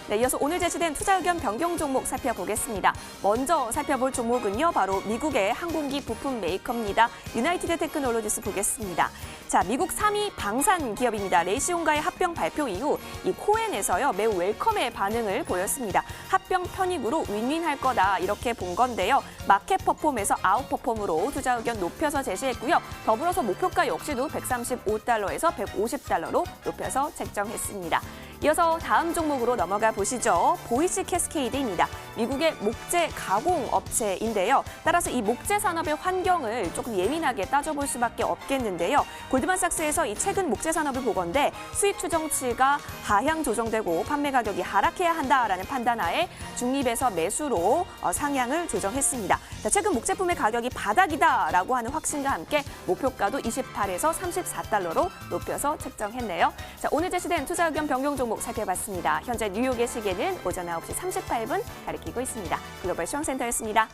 네, 이어서 오늘 제시된 투자 의견 변경 종목 살펴보겠습니다. 먼저 살펴볼 종목은요, 바로 미국의 항공기 부품 메이커입니다. 유나이티드 테크놀로지스 보겠습니다. 자, 미국 3위 방산 기업입니다. 레이시온과의 합병 발표 이후 이 코엔에서요 매우 웰컴의 반응을 보였습니다. 합병 편익으로 윈윈할 거다 이렇게 본 건데요. 마켓 퍼폼에서 아웃퍼폼으로 투자 의견 높여서 제시했고요. 더불어서 목표가 역시도 135달러에서 150달러로 높여서 책정했습니다. 이어서 다음 종목으로 넘어가 보시죠. 보이시 캐스케이드입니다. 미국의 목재 가공 업체인데요. 따라서 이 목재 산업의 환경을 조금 예민하게 따져볼 수밖에 없겠는데요. 골드만삭스에서 이 최근 목재 산업을 보건대 수입 추정치가 하향 조정되고 판매 가격이 하락해야 한다라는 판단하에 중립에서 매수로 상향을 조정했습니다. 자, 최근 목제품의 가격이 바닥이다라고 하는 확신과 함께 목표가도 28에서 34달러로 높여서 책정했네요. 자, 오늘 제시된 투자 의견 변경 종목 살펴봤습니다. 현재 뉴욕의 시계는 오전 9시 38분 가리키고 있습니다. 글로벌 시황센터였습니다.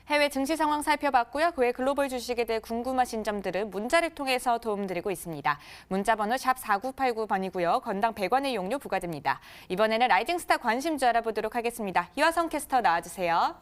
해외 증시 상황 살펴봤고요. 그 외 글로벌 주식에 대해 궁금하신 점들은 문자를 통해서 도움드리고 있습니다. 문자번호 샵 4989번이고요. 건당 100원의 이용료 부과됩니다. 이번에는 라이징스타 관심주 알아보도록 하겠습니다. 이화성 캐스터 나와주세요.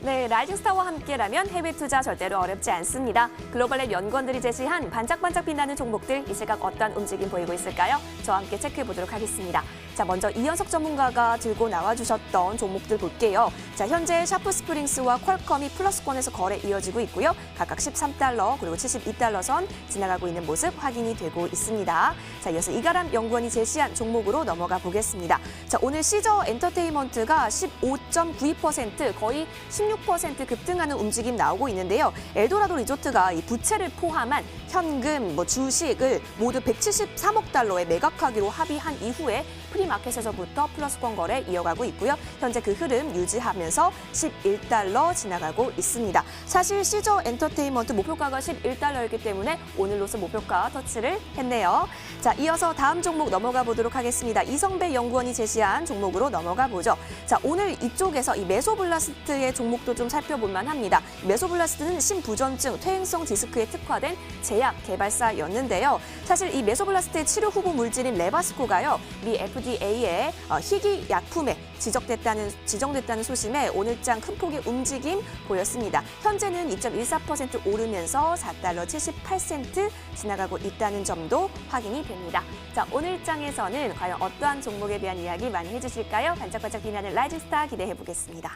네, 라이징스타와 함께라면 해외 투자 절대로 어렵지 않습니다. 글로벌랩 연구원들이 제시한 반짝반짝 빛나는 종목들 이 시각 어떤 움직임 보이고 있을까요? 저와 함께 체크해보도록 하겠습니다. 자, 자, 먼저 이현석 전문가가 들고 나와주셨던 종목들 볼게요. 자, 현재 샤프스프링스와 퀄컴이 플러스권에서 거래 이어지고 있고요. 각각 13달러 그리고 72달러 선 지나가고 있는 모습 확인이 되고 있습니다. 자, 이어서 이가람 연구원이 제시한 종목으로 넘어가 보겠습니다. 자, 오늘 시저 엔터테인먼트가 15.92% 거의 16% 급등하는 움직임 나오고 있는데요. 엘도라도 리조트가 이 부채를 포함한 현금, 주식을 모두 173억 달러에 매각하기로 합의한 이후에 프리마켓에서부터 플러스권 거래 이어가고 있고요. 현재 그 흐름 유지하면서 11달러 지나가고 있습니다. 사실 시저 엔터테인먼트 목표가가 11달러이기 때문에 오늘로서 목표가 터치를 했네요. 자, 이어서 다음 종목 넘어가 보도록 하겠습니다. 이성배 연구원이 제시한 종목으로 넘어가 보죠. 자, 오늘 이쪽에서 이 메소블라스트의 종목도 좀 살펴볼 만합니다. 메소블라스트는 심부전증, 퇴행성 디스크에 특화된 제약 개발사였는데요. 사실 이 메소블라스트의 치료 후보 물질인 레바스코가요, 미 FDA의 희귀 약품에 지정됐다는 소식에 오늘장 큰 폭의 움직임 보였습니다. 현재는 2.14% 오르면서 4달러 78센트 지나가고 있다는 점도 확인이 됩니다. 자, 오늘장에서는 과연 어떠한 종목에 대한 이야기 많이 해주실까요? 반짝반짝 빛나는 라이징스타 기대해 보겠습니다.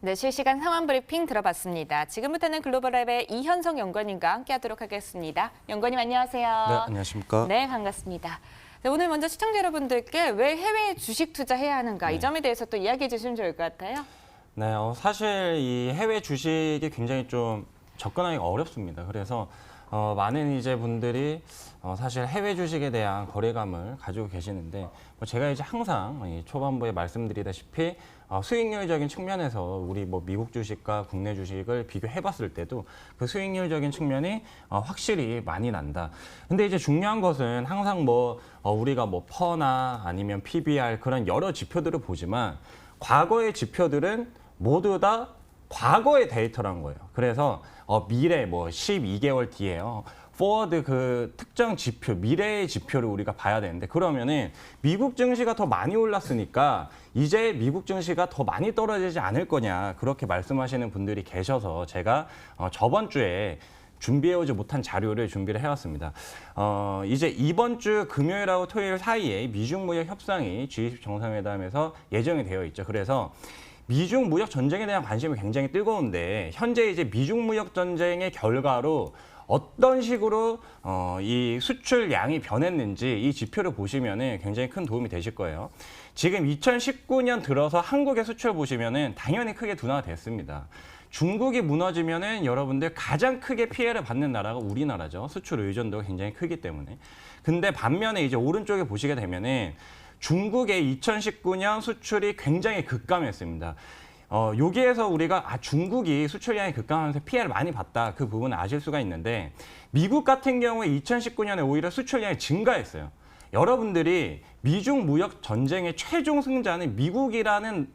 네, 실시간 상황 브리핑 들어봤습니다. 지금부터는 글로벌랩의 이현석 연구원님과 함께하도록 하겠습니다. 연구원님 안녕하세요. 네, 안녕하십니까. 네, 반갑습니다. 네, 오늘 먼저 시청자 여러분들께 왜 해외에 주식 투자해야 하는가 이 점에 대해서 또 이야기해 주시면 좋을 것 같아요. 네, 사실 이 해외 주식이 굉장히 좀 접근하기가 어렵습니다. 그래서 많은 이제 분들이 사실 해외 주식에 대한 거래감을 가지고 계시는데 제가 이제 항상 초반부에 말씀드리다시피 수익률적인 측면에서 우리 미국 주식과 국내 주식을 비교해봤을 때도 그 수익률적인 측면이 확실히 많이 난다. 근데 이제 중요한 것은 항상 우리가 퍼나 아니면 PBR 그런 여러 지표들을 보지만 과거의 지표들은 모두 다 과거의 데이터란 거예요. 그래서 미래 12개월 뒤에요. 포워드 그 특정 지표, 미래의 지표를 우리가 봐야 되는데 그러면은 미국 증시가 더 많이 올랐으니까 이제 미국 증시가 더 많이 떨어지지 않을 거냐 그렇게 말씀하시는 분들이 계셔서 제가 저번 주에 준비해오지 못한 자료를 준비를 해왔습니다. 이제 이번 주 금요일하고 토요일 사이에 미중 무역 협상이 G20 정상회담에서 예정이 되어 있죠. 그래서 미중 무역 전쟁에 대한 관심이 굉장히 뜨거운데 현재 이제 미중 무역 전쟁의 결과로 어떤 식으로 이 수출량이 변했는지 이 지표를 보시면은 굉장히 큰 도움이 되실 거예요. 지금 2019년 들어서 한국의 수출 보시면은 당연히 크게 둔화가 됐습니다. 중국이 무너지면은 여러분들 가장 크게 피해를 받는 나라가 우리나라죠. 수출 의존도가 굉장히 크기 때문에. 근데 반면에 이제 오른쪽에 보시게 되면은 중국의 2019년 수출이 굉장히 급감했습니다. 여기에서 우리가 중국이 수출량이 급감하면서 피해를 많이 봤다. 그 부분을 아실 수가 있는데 미국 같은 경우에 2019년에 오히려 수출량이 증가했어요. 여러분들이 미중 무역 전쟁의 최종 승자는 미국이라는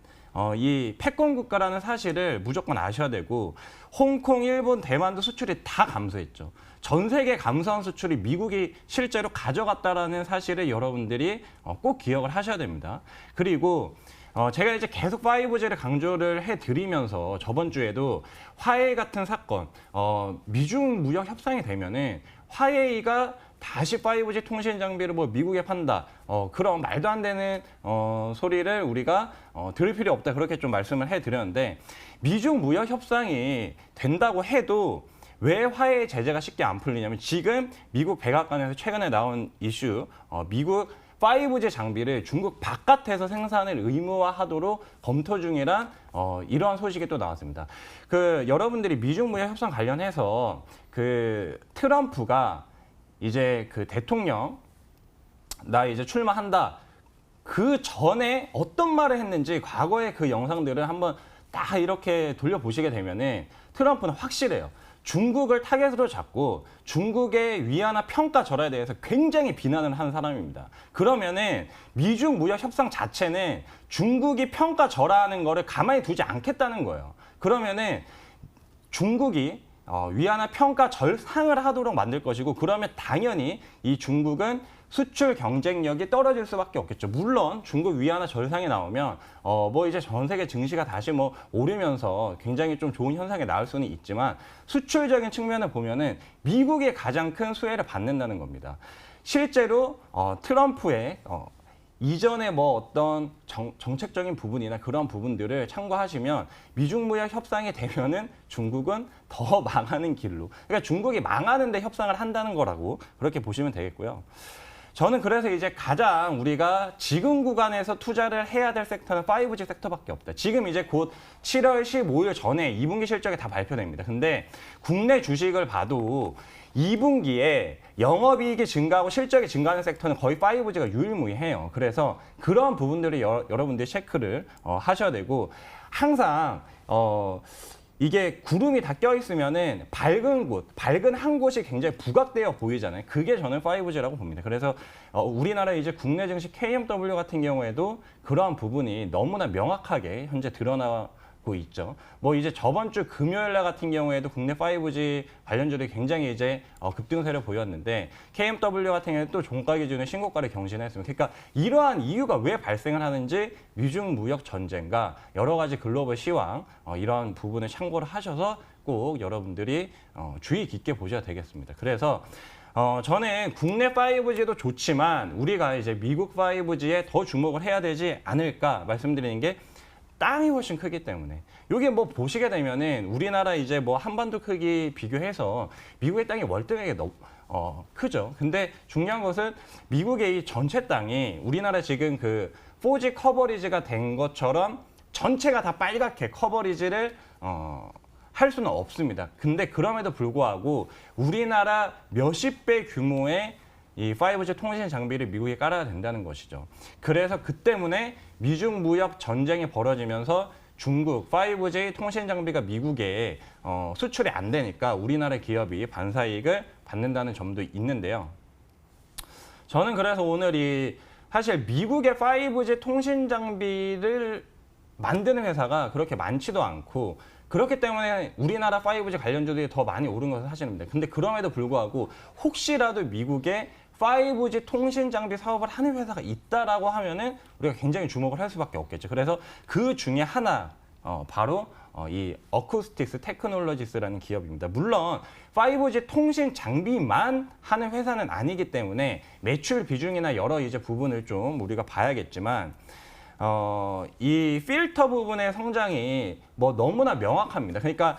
이 패권 국가라는 사실을 무조건 아셔야 되고 홍콩, 일본, 대만도 수출이 다 감소했죠. 전 세계 감소한 수출이 미국이 실제로 가져갔다라는 사실을 여러분들이 꼭 기억을 하셔야 됩니다. 그리고 제가 이제 계속 5G를 강조를 해드리면서 저번 주에도 화웨이 같은 사건, 미중 무역 협상이 되면은 화웨이가 다시 5G 통신 장비를 미국에 판다. 그런 말도 안 되는 소리를 우리가 들을 필요 없다. 그렇게 좀 말씀을 해드렸는데 미중 무역 협상이 된다고 해도 왜 화웨이 제재가 쉽게 안 풀리냐면 지금 미국 백악관에서 최근에 나온 이슈, 미국 5G 장비를 중국 바깥에서 생산을 의무화하도록 검토 중이란 이러한 소식이 또 나왔습니다. 여러분들이 미중 무역 협상 관련해서 트럼프가 이제 대통령 나 이제 출마한다. 그 전에 어떤 말을 했는지 과거의 그 영상들을 한번 딱 이렇게 돌려보시게 되면은 트럼프는 확실해요. 중국을 타겟으로 잡고 중국의 위안화 평가절하에 대해서 굉장히 비난을 한 사람입니다. 그러면은 미중 무역 협상 자체는 중국이 평가절하하는 거를 가만히 두지 않겠다는 거예요. 그러면은 중국이 위안화 평가 절상을 하도록 만들 것이고 그러면 당연히 이 중국은 수출 경쟁력이 떨어질 수밖에 없겠죠. 물론 중국 위안화 절상이 나오면 이제 전 세계 증시가 다시 오르면서 굉장히 좀 좋은 현상이 나올 수는 있지만 수출적인 측면을 보면은 미국이 가장 큰 수혜를 받는다는 겁니다. 실제로 트럼프의 이전에 뭐 어떤 정책적인 부분이나 그런 부분들을 참고하시면 미중 무역 협상이 되면은 중국은 더 망하는 길로. 그러니까 중국이 망하는데 협상을 한다는 거라고 그렇게 보시면 되겠고요. 저는 그래서 이제 가장 우리가 지금 구간에서 투자를 해야 될 섹터는 5G 섹터밖에 없다. 지금 이제 곧 7월 15일 전에 2분기 실적이 다 발표됩니다. 근데 국내 주식을 봐도 2분기에 영업이익이 증가하고 실적이 증가하는 섹터는 거의 5G가 유일무이해요. 그래서 그런 부분들을 여러분들이 체크를 하셔야 되고 항상 이게 구름이 다 껴있으면은 밝은 곳, 밝은 한 곳이 굉장히 부각되어 보이잖아요. 그게 저는 5G라고 봅니다. 그래서 우리나라 이제 국내 증시 KMW 같은 경우에도 그러한 부분이 너무나 명확하게 현재 드러나고 있죠. 뭐 이제 저번 주 금요일 날 같은 경우에도 국내 5G 관련주들이 굉장히 이제 급등세를 보였는데 KMW 같은 경우에 또 종가 기준의 신고가를 경신했습니다. 그러니까 이러한 이유가 왜 발생을 하는지 미중 무역 전쟁과 여러 가지 글로벌 시황 이러한 부분을 참고를 하셔서 꼭 여러분들이 주의 깊게 보셔야 되겠습니다. 그래서 저는 국내 5G도 좋지만 우리가 이제 미국 5G에 더 주목을 해야 되지 않을까 말씀드리는 게 땅이 훨씬 크기 때문에 여기 뭐 보시게 되면은 우리나라 이제 뭐 한반도 크기 비교해서 미국의 땅이 월등하게 크죠. 근데 중요한 것은 미국의 이 전체 땅이 우리나라 지금 그 4G 커버리지가 된 것처럼 전체가 다 빨갛게 커버리지를 할 수는 없습니다. 근데 그럼에도 불구하고 우리나라 몇십 배 규모의 이 5G 통신 장비를 미국에 깔아야 된다는 것이죠. 그래서 그 때문에 미중 무역 전쟁이 벌어지면서 중국 5G 통신 장비가 미국에 수출이 안 되니까 우리나라 기업이 반사이익을 받는다는 점도 있는데요. 저는 그래서 오늘 사실 미국의 5G 통신 장비를 만드는 회사가 그렇게 많지도 않고 그렇기 때문에 우리나라 5G 관련주들이 더 많이 오른 것은 사실입니다. 근데 그럼에도 불구하고 혹시라도 미국에 5G 통신 장비 사업을 하는 회사가 있다라고 하면은 우리가 굉장히 주목을 할 수밖에 없겠죠. 그래서 그 중에 하나 바로 이 어쿠스틱스 테크놀로지스라는 기업입니다. 물론 5G 통신 장비만 하는 회사는 아니기 때문에 매출 비중이나 여러 이제 부분을 좀 우리가 봐야겠지만 이 필터 부분의 성장이 뭐 너무나 명확합니다. 그러니까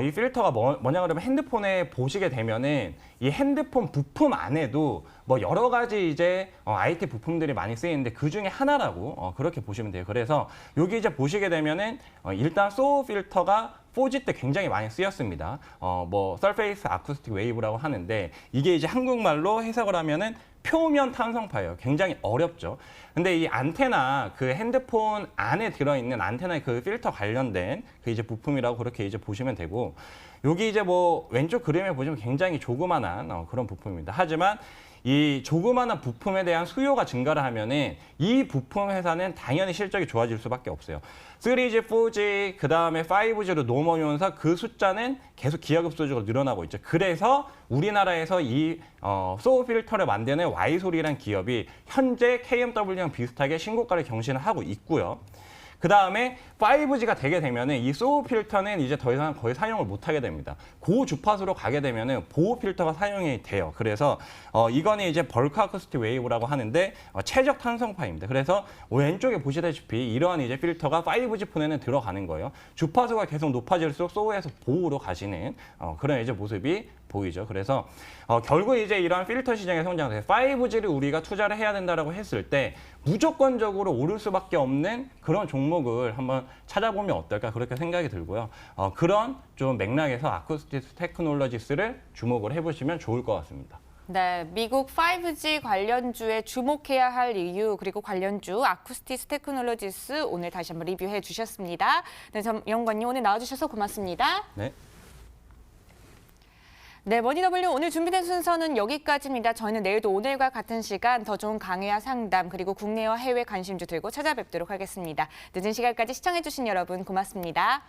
이 필터가 뭐냐 그러면 핸드폰에 보시게 되면은 이 핸드폰 부품 안에도 뭐 여러 가지 이제 IT 부품들이 많이 쓰이는데 그 중에 하나라고 그렇게 보시면 돼요. 그래서 여기 이제 보시게 되면은 일단 소우 필터가 4G 때 굉장히 많이 쓰였습니다. 뭐 서페이스 아쿠스틱 웨이브라고 하는데 이게 이제 한국말로 해석을 하면은 표면 탄성파예요. 굉장히 어렵죠. 근데 이 안테나 그 핸드폰 안에 들어있는 안테나의 그 필터 관련된 그 이제 부품이라고 그렇게 이제 보시면 되고 여기 이제 뭐 왼쪽 그림에 보시면 굉장히 조그만한 그런 부품입니다. 하지만 이 조그마한 부품에 대한 수요가 증가를 하면은 이 부품 회사는 당연히 실적이 좋아질 수밖에 없어요. 3G, 4G, 그 다음에 5G로 넘어오면서 그 숫자는 계속 기하급수적으로 늘어나고 있죠. 그래서 우리나라에서 이 소우 필터를 만드는 Y솔이라는 기업이 현재 KMW랑 비슷하게 신고가를 경신을 하고 있고요. 그 다음에 5G가 되게 되면은 이 소우 필터는 이제 더 이상 거의 사용을 못 하게 됩니다. 고주파수로 가게 되면은 보호 필터가 사용이 돼요. 그래서 이거는 이제 벌크 아쿠스틱 웨이브라고 하는데 최적 탄성파입니다. 그래서 왼쪽에 보시다시피 이러한 이제 필터가 5G 폰에는 들어가는 거예요. 주파수가 계속 높아질수록 소우에서 보호로 가시는 그런 이제 모습이 보이죠. 그래서 결국 이제 이러한 필터 시장의 성장세 5G를 우리가 투자를 해야 된다라고 했을 때 무조건적으로 오를 수밖에 없는 그런 종목을 한번 찾아보면 어떨까 그렇게 생각이 들고요. 그런 좀 맥락에서 아쿠스틱스 테크놀로지스를 주목을 해보시면 좋을 것 같습니다. 네, 미국 5G 관련주에 주목해야 할 이유 그리고 관련주 아쿠스틱스 테크놀로지스 오늘 다시 한번 리뷰해 주셨습니다. 네, 정연관님 오늘 나와주셔서 고맙습니다. 네. 네, 머니더블유 오늘 준비된 순서는 여기까지입니다. 저희는 내일도 오늘과 같은 시간 더 좋은 강의와 상담 그리고 국내와 해외 관심주 들고 찾아뵙도록 하겠습니다. 늦은 시간까지 시청해주신 여러분 고맙습니다.